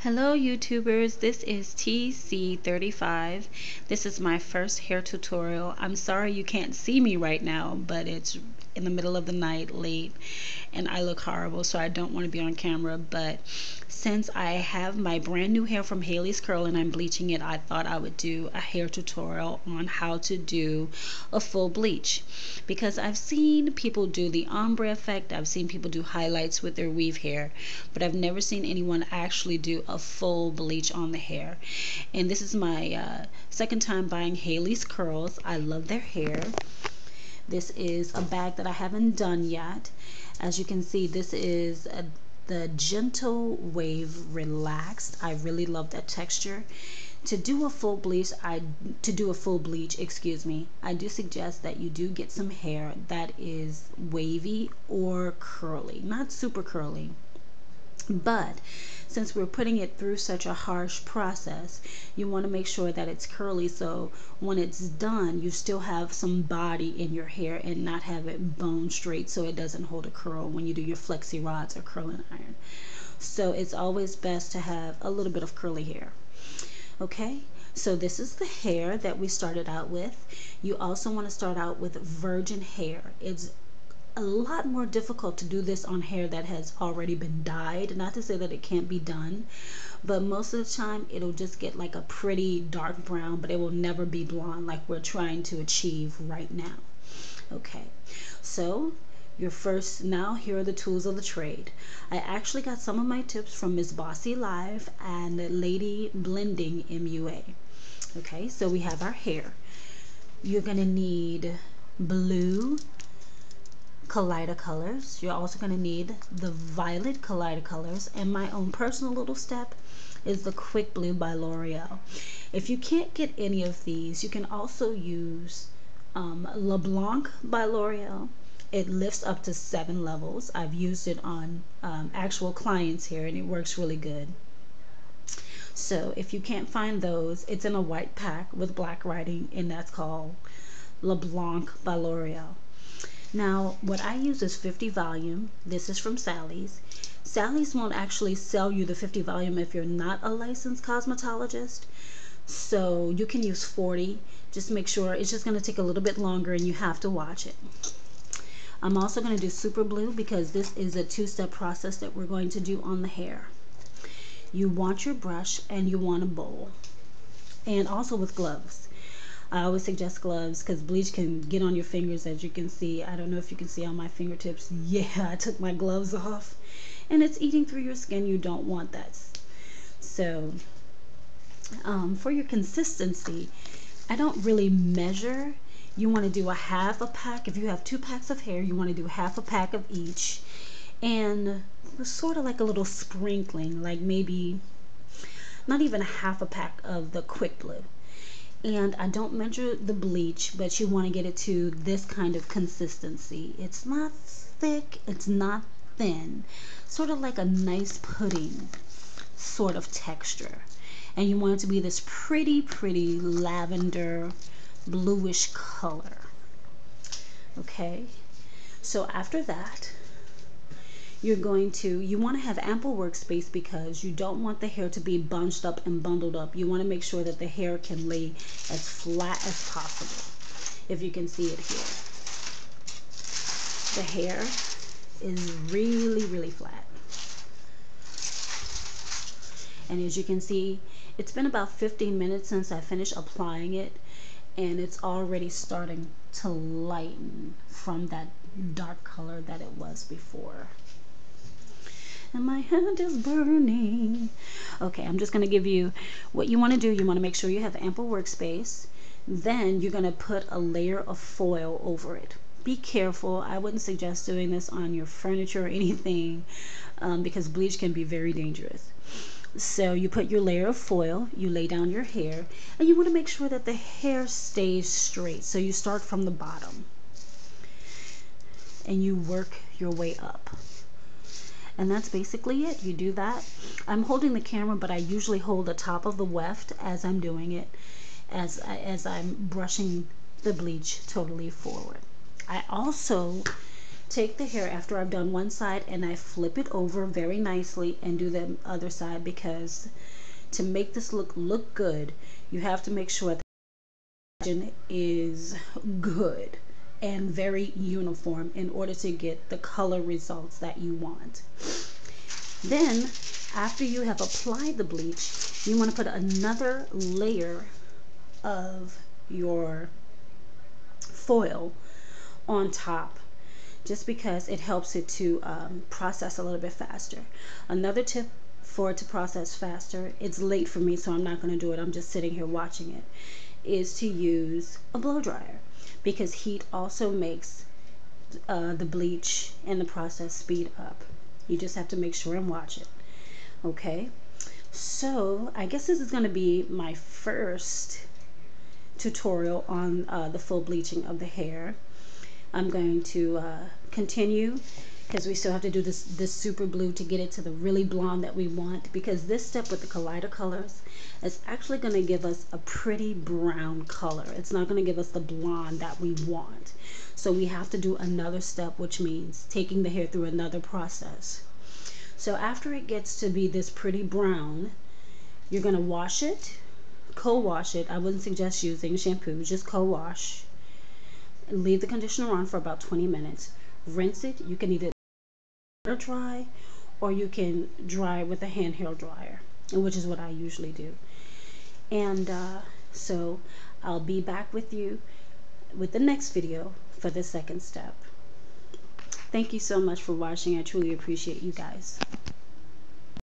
Hello YouTubers, this is TC35. This is my first hair tutorial. I'm sorry you can't see me right now, but it's in the middle of the night, late, and I look horrible, so I don't want to be on camera. But since I have my brand new hair from Haley's Curl and I'm bleaching it, I thought I would do a hair tutorial on how to do a full bleach, because I've seen people do the ombre effect, I've seen people do highlights with their weave hair, but I've never seen anyone actually do a full bleach on the hair. And this is my second time buying Haley's Curls. I love their hair. This is a bag that I haven't done yet. As you can see, this is the Gentle Wave Relaxed. I really love that texture. To do a full bleach, excuse me, I do suggest that you do get some hair that is wavy or curly, not super curly. But since we're putting it through such a harsh process, you want to make sure that it's curly, so when it's done you still have some body in your hair and not have it bone straight so it doesn't hold a curl when you do your flexi rods or curling iron. So it's always best to have a little bit of curly hair. Okay, so this is the hair that we started out with. You also want to start out with virgin hair. It's a lot more difficult to do this on hair that has already been dyed. Not to say that it can't be done, but most of the time it'll just get like a pretty dark brown, but it will never be blonde like we're trying to achieve right now. Okay, so now here are the tools of the trade. I actually got some of my tips from ms.bossylive and ladyblendingmua. Okay, so we have our hair. You're gonna need blue Kaleidocolors. You're also going to need the violet Kaleidocolors, and my own personal little step is the Quick Blue by L'Oreal. If you can't get any of these, you can also use LeBlanc by L'Oreal. It lifts up to 7 levels. I've used it on actual clients here and it works really good. So if you can't find those, it's in a white pack with black writing, and that's called LeBlanc by L'Oreal. Now, what I use is 50 volume. This is from Sally's. Sally's won't actually sell you the 50 volume if you're not a licensed cosmetologist. So you can use 40. Just make sure it's just going to take a little bit longer and you have to watch it. I'm also going to do super blue because this is a 2-step process that we're going to do on the hair. You want your brush and you want a bowl. And also with gloves. I always suggest gloves because bleach can get on your fingers, as you can see. I don't know if you can see on my fingertips. Yeah, I took my gloves off and it's eating through your skin. You don't want that. So for your consistency, I don't really measure. You want to do a half a pack. If you have 2 packs of hair, you want to do half a pack of each, and sort of like a little sprinkling, like maybe not even a half a pack of the Quick Blue. And I don't measure the bleach, but you want to get it to this kind of consistency. It's not thick, it's not thin, sort of like a nice pudding sort of texture. And you want it to be this pretty lavender bluish color. Okay, so after that you want to have ample workspace because you don't want the hair to be bunched up and bundled up. You want to make sure that the hair can lay as flat as possible. If you can see it here, the hair is really flat. And as you can see, it's been about 15 minutes since I finished applying it, and it's already starting to lighten from that dark color that it was before. And my hand is burning. Okay, I'm just going to give you what you want to do. You want to make sure you have ample workspace. Then you're going to put a layer of foil over it. Be careful. I wouldn't suggest doing this on your furniture or anything because bleach can be very dangerous. So you put your layer of foil, you lay down your hair, and you want to make sure that the hair stays straight. So you start from the bottom and you work your way up. And that's basically it. You do that. I'm holding the camera, but I usually hold the top of the weft as I'm doing it, as I'm brushing the bleach totally forward. I also take the hair after I've done one side and I flip it over very nicely and do the other side, because to make this look good, you have to make sure that is good and very uniform in order to get the color results that you want. Then after you have applied the bleach, you want to put another layer of your foil on top, just because it helps it to process a little bit faster. Another tip for it to process faster, it's late for me so I'm not going to do it, I'm just sitting here watching it, is to use a blow dryer, because heat also makes the bleach and the process speed up. You just have to make sure and watch it. Okay, so I guess this is going to be my first tutorial on the full bleaching of the hair. I'm going to continue, because we still have to do this super blue to get it to the really blonde that we want, because this step with the collider colors is actually going to give us a pretty brown color. It's not going to give us the blonde that we want. So we have to do another step, which means taking the hair through another process. So after it gets to be this pretty brown, you're going to wash it, co-wash it. I wouldn't suggest using shampoo, just co-wash. Leave the conditioner on for about 20 minutes. Rinse it. You can either water dry or you can dry with a hand hair dryer, which is what I usually do. And so I'll be back with you with the next video for the second step. Thank you so much for watching. I truly appreciate you guys.